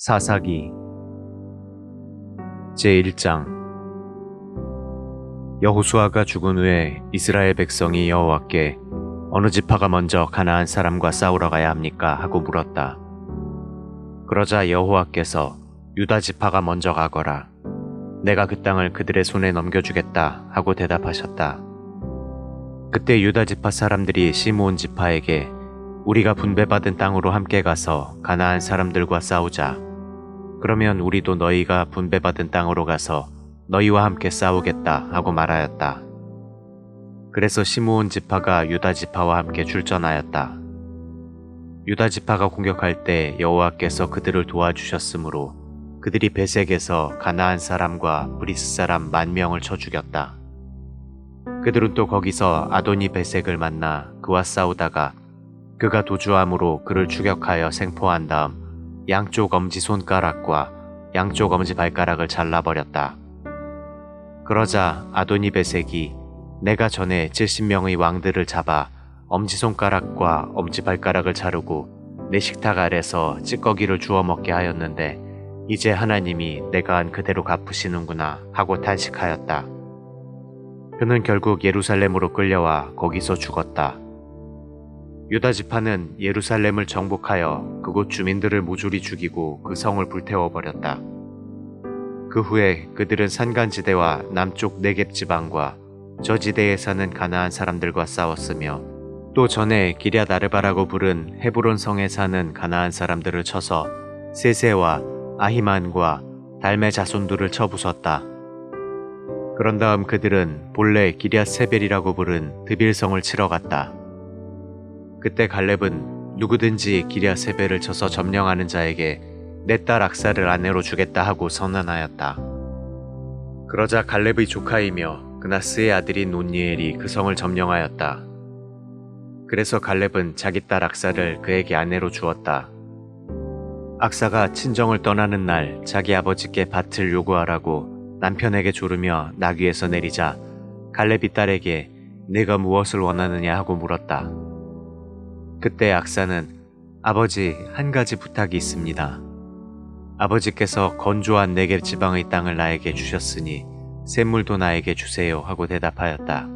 사사기 제1장. 여호수아가 죽은 후에 이스라엘 백성이 여호와께 어느 지파가 먼저 가나안 사람과 싸우러 가야 합니까? 하고 물었다. 그러자 여호와께서 유다 지파가 먼저 가거라. 내가 그 땅을 그들의 손에 넘겨주겠다 하고 대답하셨다. 그때 유다 지파 사람들이 시므온 지파에게 우리가 분배받은 땅으로 함께 가서 가나안 사람들과 싸우자. 그러면 우리도 너희가 분배받은 땅으로 가서 너희와 함께 싸우겠다 하고 말하였다. 그래서 시므온 지파가 유다 지파와 함께 출전하였다. 유다 지파가 공격할 때 여호와께서 그들을 도와주셨으므로 그들이 베색에서 가나안 사람과 브리스 사람 10,000명을 쳐 죽였다. 그들은 또 거기서 아도니 베색을 만나 그와 싸우다가 그가 도주함으로 그를 추격하여 생포한 다음 양쪽 엄지손가락과 양쪽 엄지발가락을 잘라버렸다. 그러자 아도니 베색이 내가 전에 70명의 왕들을 잡아 엄지손가락과 엄지발가락을 자르고 내 식탁 아래서 찌꺼기를 주워 먹게 하였는데 이제 하나님이 내가 한 그대로 갚으시는구나 하고 탄식하였다. 그는 결국 예루살렘으로 끌려와 거기서 죽었다. 유다 지파는 예루살렘을 정복하여 그곳 주민들을 모조리 죽이고 그 성을 불태워버렸다. 그 후에 그들은 산간지대와 남쪽 네겝 지방과 저 지대에 사는 가나안 사람들과 싸웠으며 또 전에 기럇 아르바라고 부른 헤브론 성에 사는 가나안 사람들을 쳐서 세세와 아히만과 달메 자손들을 쳐 부쉈다. 그런 다음 그들은 본래 기럇 세벨이라고 부른 드빌성을 치러 갔다. 그때 갈렙은 누구든지 기럇 세벨을 쳐서 점령하는 자에게 내 딸 악사를 아내로 주겠다 하고 선언하였다. 그러자 갈렙의 조카이며 그나스의 아들인 온니엘이 그 성을 점령하였다. 그래서 갈렙은 자기 딸 악사를 그에게 아내로 주었다. 악사가 친정을 떠나는 날 자기 아버지께 밭을 요구하라고 남편에게 조르며 나귀에서 내리자 갈렙이 딸에게 네가 무엇을 원하느냐 하고 물었다. 그때 악사는 아버지 한 가지 부탁이 있습니다. 아버지께서 건조한 네겝 지방의 땅을 나에게 주셨으니 샘물도 나에게 주세요 하고 대답하였다.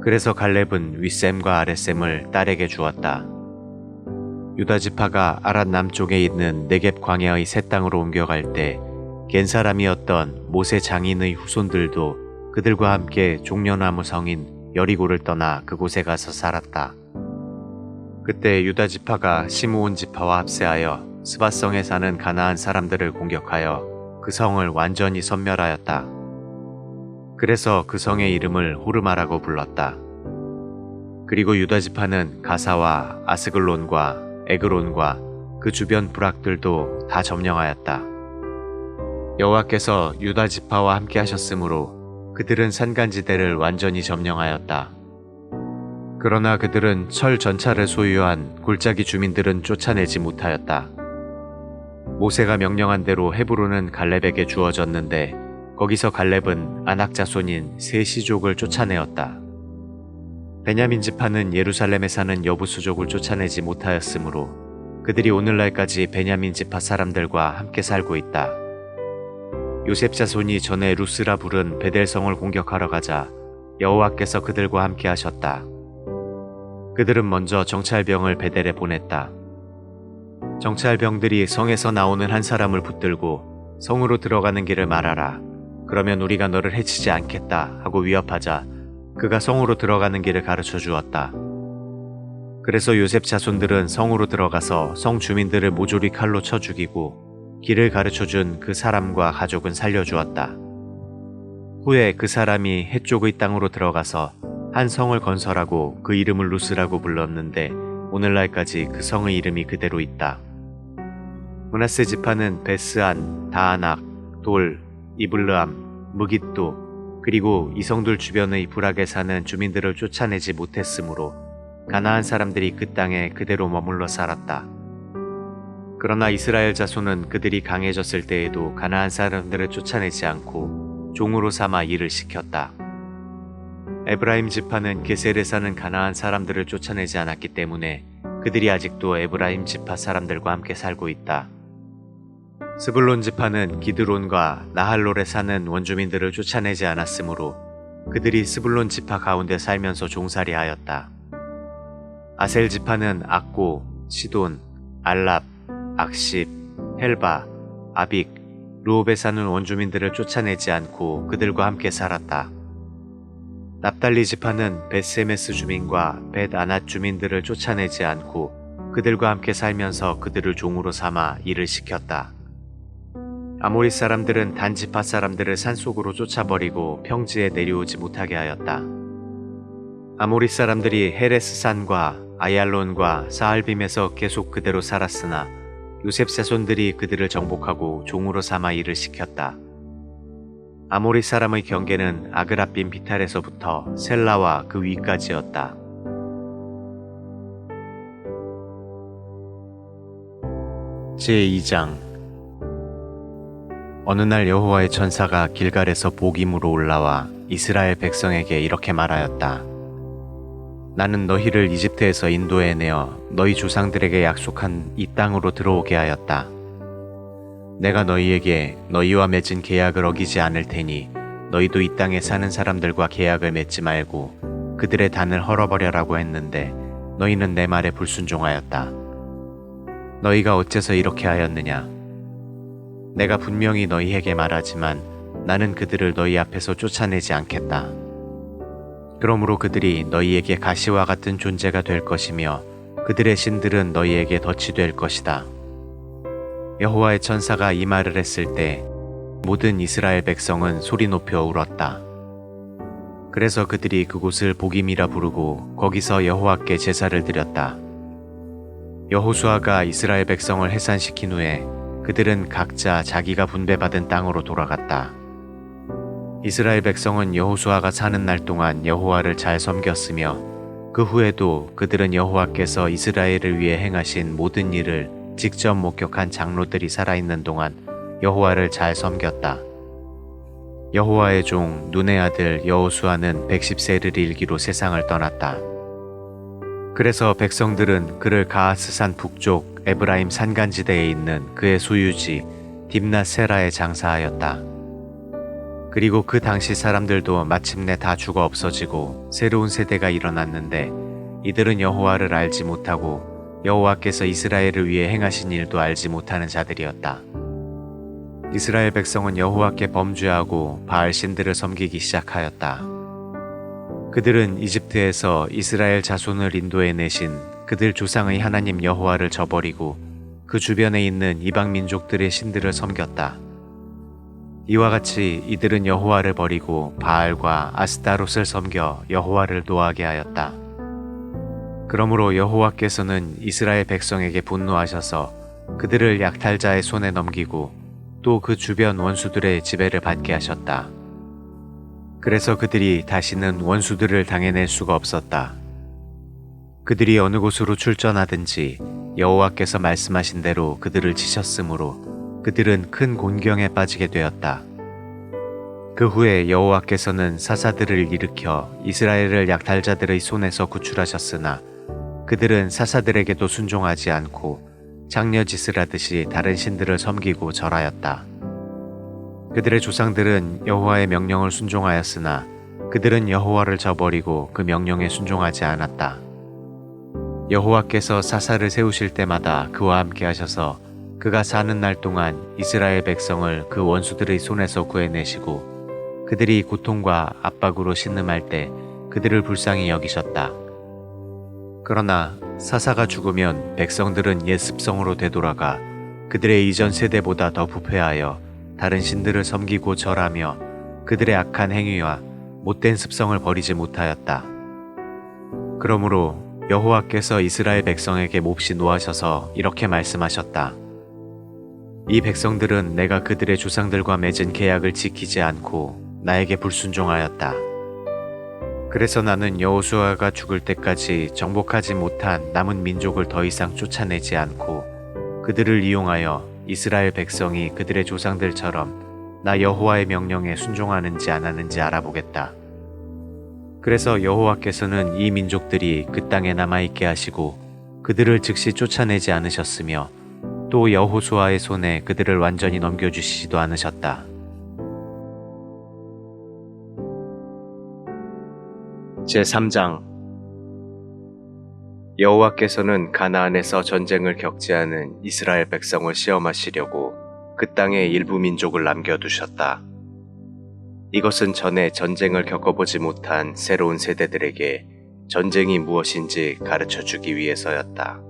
그래서 갈렙은 윗샘과 아랫샘을 딸에게 주었다. 유다 지파가 아랏 남쪽에 있는 네겝 광야의 새 땅으로 옮겨갈 때 겐 사람이었던 모세 장인의 후손들도 그들과 함께 종려나무 성인 여리고를 떠나 그곳에 가서 살았다. 그때 유다 지파가 시므온 지파와 합세하여 스밧성에 사는 가나안 사람들을 공격하여 그 성을 완전히 섬멸하였다. 그래서 그 성의 이름을 호르마라고 불렀다. 그리고 유다 지파는 가사와 아스글론과 에그론과 그 주변 부락들도 다 점령하였다. 여호와께서 유다 지파와 함께 하셨으므로 그들은 산간지대를 완전히 점령하였다. 그러나 그들은 철 전차를 소유한 골짜기 주민들은 쫓아내지 못하였다. 모세가 명령한 대로 헤브론은 갈렙에게 주어졌는데 거기서 갈렙은 아낙 자손인 세 시족을 쫓아내었다. 베냐민 지파는 예루살렘에 사는 여부수족을 쫓아내지 못하였으므로 그들이 오늘날까지 베냐민 지파 사람들과 함께 살고 있다. 요셉 자손이 전에 루스라 부른 베델성을 공격하러 가자 여호와께서 그들과 함께 하셨다. 그들은 먼저 정찰병을 베델에 보냈다. 정찰병들이 성에서 나오는 한 사람을 붙들고 성으로 들어가는 길을 말하라. 그러면 우리가 너를 해치지 않겠다 하고 위협하자 그가 성으로 들어가는 길을 가르쳐 주었다. 그래서 요셉 자손들은 성으로 들어가서 성 주민들을 모조리 칼로 쳐 죽이고 길을 가르쳐 준 그 사람과 가족은 살려주었다. 후에 그 사람이 해쪽의 땅으로 들어가서 한 성을 건설하고 그 이름을 루스라고 불렀는데 오늘날까지 그 성의 이름이 그대로 있다. 므낫세 지파는 베스안, 다아낙, 돌, 이블르암, 무깃도 그리고 이 성들 주변의 부락에 사는 주민들을 쫓아내지 못했으므로 가나안 사람들이 그 땅에 그대로 머물러 살았다. 그러나 이스라엘 자손은 그들이 강해졌을 때에도 가나안 사람들을 쫓아내지 않고 종으로 삼아 일을 시켰다. 에브라임 지파는 게셀에 사는 가나안 사람들을 쫓아내지 않았기 때문에 그들이 아직도 에브라임 지파 사람들과 함께 살고 있다. 스불론 지파는 기드론과 나할롤에 사는 원주민들을 쫓아내지 않았으므로 그들이 스불론 지파 가운데 살면서 종살이하였다. 아셀 지파는 악고, 시돈, 알랍, 악십, 헬바, 아빅, 루옵에 사는 원주민들을 쫓아내지 않고 그들과 함께 살았다. 납달리 지파는 벳세메스 주민과 벳아낫 주민들을 쫓아내지 않고 그들과 함께 살면서 그들을 종으로 삼아 일을 시켰다. 아모리 사람들은 단 지파 사람들을 산속으로 쫓아버리고 평지에 내려오지 못하게 하였다. 아모리 사람들이 헤레스 산과 아얄론과 사알빔에서 계속 그대로 살았으나 요셉 자손들이 그들을 정복하고 종으로 삼아 일을 시켰다. 아모리 사람의 경계는 아그라빔 비탈에서부터 셀라와 그 위까지였다. 제2장. 어느 날 여호와의 천사가 길갈에서 복임으로 올라와 이스라엘 백성에게 이렇게 말하였다. 나는 너희를 이집트에서 인도해내어 너희 조상들에게 약속한 이 땅으로 들어오게 하였다. 내가 너희에게 너희와 맺은 계약을 어기지 않을 테니 너희도 이 땅에 사는 사람들과 계약을 맺지 말고 그들의 단을 헐어버려라고 했는데 너희는 내 말에 불순종하였다. 너희가 어째서 이렇게 하였느냐? 내가 분명히 너희에게 말하지만 나는 그들을 너희 앞에서 쫓아내지 않겠다. 그러므로 그들이 너희에게 가시와 같은 존재가 될 것이며 그들의 신들은 너희에게 덫이 될 것이다. 여호와의 천사가 이 말을 했을 때 모든 이스라엘 백성은 소리 높여 울었다. 그래서 그들이 그곳을 복임이라 부르고 거기서 여호와께 제사를 드렸다. 여호수아가 이스라엘 백성을 해산시킨 후에 그들은 각자 자기가 분배받은 땅으로 돌아갔다. 이스라엘 백성은 여호수아가 사는 날 동안 여호와를 잘 섬겼으며 그 후에도 그들은 여호와께서 이스라엘을 위해 행하신 모든 일을 직접 목격한 장로들이 살아있는 동안 여호와를 잘 섬겼다. 여호와의 종 눈의 아들 여호수아는 110세를 일기로 세상을 떠났다. 그래서 백성들은 그를 가하스산 북쪽 에브라임 산간지대에 있는 그의 소유지 딥나세라에 장사하였다. 그리고 그 당시 사람들도 마침내 다 죽어 없어지고 새로운 세대가 일어났는데 이들은 여호와를 알지 못하고 여호와께서 이스라엘을 위해 행하신 일도 알지 못하는 자들이었다. 이스라엘 백성은 여호와께 범죄하고 바알 신들을 섬기기 시작하였다. 그들은 이집트에서 이스라엘 자손을 인도해내신 그들 조상의 하나님 여호와를 저버리고 그 주변에 있는 이방 민족들의 신들을 섬겼다. 이와 같이 이들은 여호와를 버리고 바알과 아스타롯을 섬겨 여호와를 노하게 하였다. 그러므로 여호와께서는 이스라엘 백성에게 분노하셔서 그들을 약탈자의 손에 넘기고 또 그 주변 원수들의 지배를 받게 하셨다. 그래서 그들이 다시는 원수들을 당해낼 수가 없었다. 그들이 어느 곳으로 출전하든지 여호와께서 말씀하신 대로 그들을 치셨으므로 그들은 큰 곤경에 빠지게 되었다. 그 후에 여호와께서는 사사들을 일으켜 이스라엘을 약탈자들의 손에서 구출하셨으나 그들은 사사들에게도 순종하지 않고 장려짓을 하듯이 다른 신들을 섬기고 절하였다. 그들의 조상들은 여호와의 명령을 순종하였으나 그들은 여호와를 저버리고 그 명령에 순종하지 않았다. 여호와께서 사사를 세우실 때마다 그와 함께 하셔서 그가 사는 날 동안 이스라엘 백성을 그 원수들의 손에서 구해내시고 그들이 고통과 압박으로 신음할 때 그들을 불쌍히 여기셨다. 그러나 사사가 죽으면 백성들은 옛 습성으로 되돌아가 그들의 이전 세대보다 더 부패하여 다른 신들을 섬기고 절하며 그들의 악한 행위와 못된 습성을 버리지 못하였다. 그러므로 여호와께서 이스라엘 백성에게 몹시 노하셔서 이렇게 말씀하셨다. 이 백성들은 내가 그들의 조상들과 맺은 계약을 지키지 않고 나에게 불순종하였다. 그래서 나는 여호수아가 죽을 때까지 정복하지 못한 남은 민족을 더 이상 쫓아내지 않고 그들을 이용하여 이스라엘 백성이 그들의 조상들처럼 나 여호와의 명령에 순종하는지 안 하는지 알아보겠다. 그래서 여호와께서는 이 민족들이 그 땅에 남아있게 하시고 그들을 즉시 쫓아내지 않으셨으며 또 여호수아의 손에 그들을 완전히 넘겨주시지도 않으셨다. 제3장. 여호와께서는 가나안에서 전쟁을 겪지 않은 이스라엘 백성을 시험하시려고 그 땅에 일부 민족을 남겨두셨다. 이것은 전에 전쟁을 겪어보지 못한 새로운 세대들에게 전쟁이 무엇인지 가르쳐주기 위해서였다.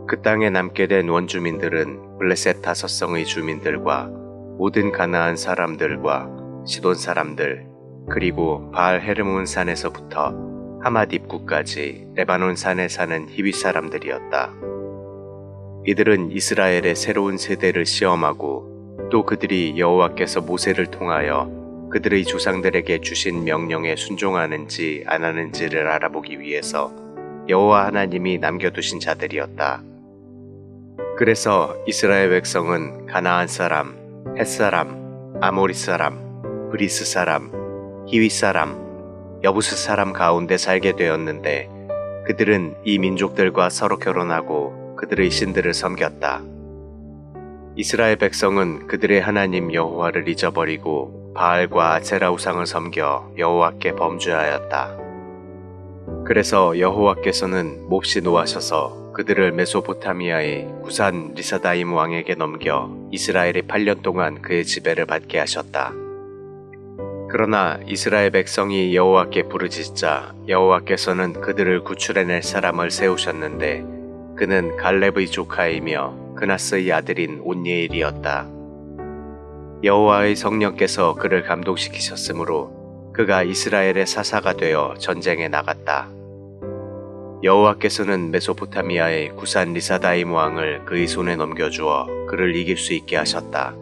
그 땅에 남게 된 원주민들은 블레셋 5성의 주민들과 모든 가나안 사람들과 시돈 사람들, 그리고 바알 헤르몬 산에서부터 하맛 입구까지 레바논 산에 사는 히윗 사람들이었다. 이들은 이스라엘의 새로운 세대를 시험하고 또 그들이 여호와께서 모세를 통하여 그들의 조상들에게 주신 명령에 순종하는지 안 하는지를 알아보기 위해서 여호와 하나님이 남겨두신 자들이었다. 그래서 이스라엘 백성은 가나안 사람, 헷 사람, 아모리 사람, 브리스 사람, 히윗 사람, 여부스 사람 가운데 살게 되었는데 그들은 이 민족들과 서로 결혼하고 그들의 신들을 섬겼다. 이스라엘 백성은 그들의 하나님 여호와를 잊어버리고 바알과 아세라 우상을 섬겨 여호와께 범죄하였다. 그래서 여호와께서는 몹시 노하셔서 그들을 메소포타미아의 구산 리사다임 왕에게 넘겨 이스라엘이 8년 동안 그의 지배를 받게 하셨다. 그러나 이스라엘 백성이 여호와께 부르짖자 여호와께서는 그들을 구출해낼 사람을 세우셨는데 그는 갈렙의 조카이며 그나스의 아들인 온니엘이었다. 여호와의 성령께서 그를 감동시키셨으므로 그가 이스라엘의 사사가 되어 전쟁에 나갔다. 여호와께서는 메소포타미아의 구산 리사다임 왕을 그의 손에 넘겨주어 그를 이길 수 있게 하셨다.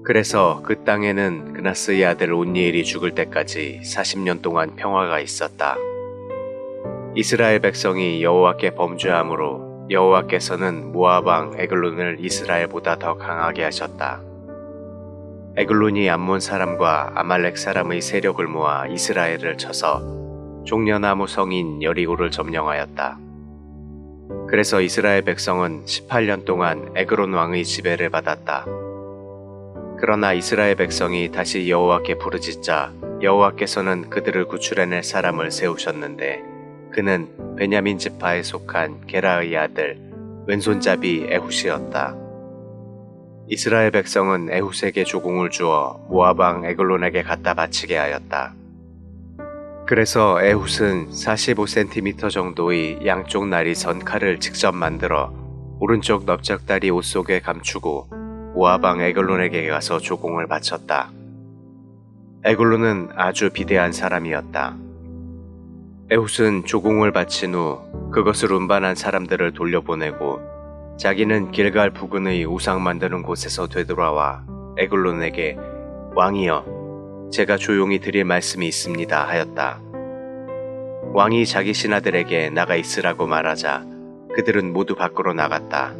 그래서 그 땅에는 그나스의 아들 온니엘이 죽을 때까지 40년 동안 평화가 있었다. 이스라엘 백성이 여호와께 범죄함으로 여호와께서는 모압 왕 에글론을 이스라엘보다 더 강하게 하셨다. 에글론이 암몬 사람과 아말렉 사람의 세력을 모아 이스라엘을 쳐서 종려나무 성인 여리고를 점령하였다. 그래서 이스라엘 백성은 18년 동안 에글론 왕의 지배를 받았다. 그러나 이스라엘 백성이 다시 여호와께 부르짖자 여호와께서는 그들을 구출해낼 사람을 세우셨는데 그는 베냐민 지파에 속한 게라의 아들 왼손잡이 에훗이었다. 이스라엘 백성은 에훗에게 조공을 주어 모압 왕 에글론에게 갖다 바치게 하였다. 그래서 에훗은 45cm 정도의 양쪽 날이 선 칼을 직접 만들어 오른쪽 넓적다리 옷 속에 감추고 모압 왕 에글론에게 가서 조공을 바쳤다. 에글론은 아주 비대한 사람이었다. 에훗은 조공을 바친 후 그것을 운반한 사람들을 돌려보내고 자기는 길갈 부근의 우상 만드는 곳에서 되돌아와 에글론에게 왕이여 제가 조용히 드릴 말씀이 있습니다 하였다. 왕이 자기 신하들에게 나가 있으라고 말하자 그들은 모두 밖으로 나갔다.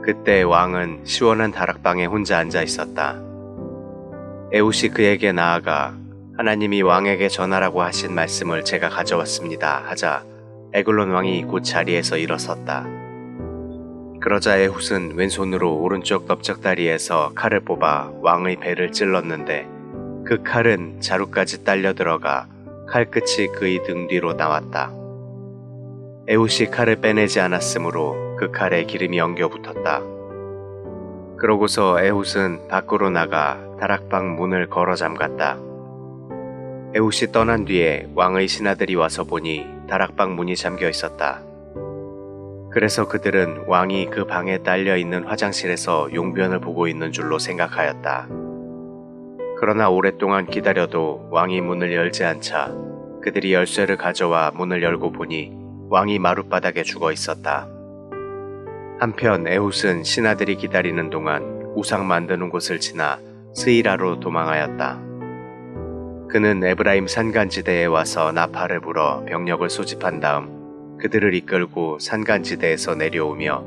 그때 왕은 시원한 다락방에 혼자 앉아 있었다. 에훗이 그에게 나아가 하나님이 왕에게 전하라고 하신 말씀을 제가 가져왔습니다 하자 에글론 왕이 곧 자리에서 일어섰다. 그러자 에훗은 왼손으로 오른쪽 넓적다리에서 칼을 뽑아 왕의 배를 찔렀는데 그 칼은 자루까지 딸려 들어가 칼끝이 그의 등 뒤로 나왔다. 에훗이 칼을 빼내지 않았으므로 그 칼에 기름이 엉겨 붙었다. 그러고서 에훗은 밖으로 나가 다락방 문을 걸어 잠갔다. 에훗이 떠난 뒤에 왕의 신하들이 와서 보니 다락방 문이 잠겨 있었다. 그래서 그들은 왕이 그 방에 딸려 있는 화장실에서 용변을 보고 있는 줄로 생각하였다. 그러나 오랫동안 기다려도 왕이 문을 열지 않자 그들이 열쇠를 가져와 문을 열고 보니 왕이 마룻바닥에 죽어 있었다. 한편 에훗은 신하들이 기다리는 동안 우상 만드는 곳을 지나 스이라로 도망하였다. 그는 에브라임 산간지대에 와서 나팔을 불어 병력을 소집한 다음 그들을 이끌고 산간지대에서 내려오며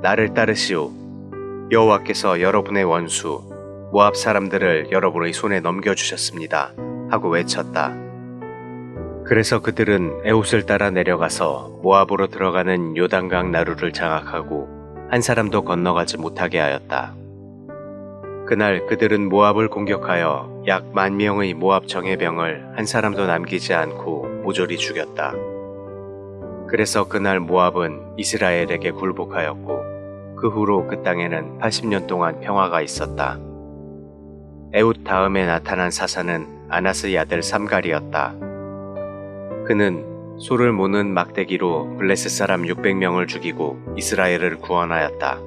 나를 따르시오. 여호와께서 여러분의 원수 모압 사람들을 여러분의 손에 넘겨주셨습니다 하고 외쳤다. 그래서 그들은 에웃을 따라 내려가서 모압으로 들어가는 요단강 나루를 장악하고 한 사람도 건너가지 못하게 하였다. 그날 그들은 모압을 공격하여 약 10,000명의 모압 정예병을 한 사람도 남기지 않고 모조리 죽였다. 그래서 그날 모압은 이스라엘에게 굴복하였고 그 후로 그 땅에는 80년 동안 평화가 있었다. 에웃 다음에 나타난 사사는 아나스의 아들 삼갈이었다. 그는 소를 모는 막대기로 블레셋 사람 600명을 죽이고 이스라엘을 구원하였다.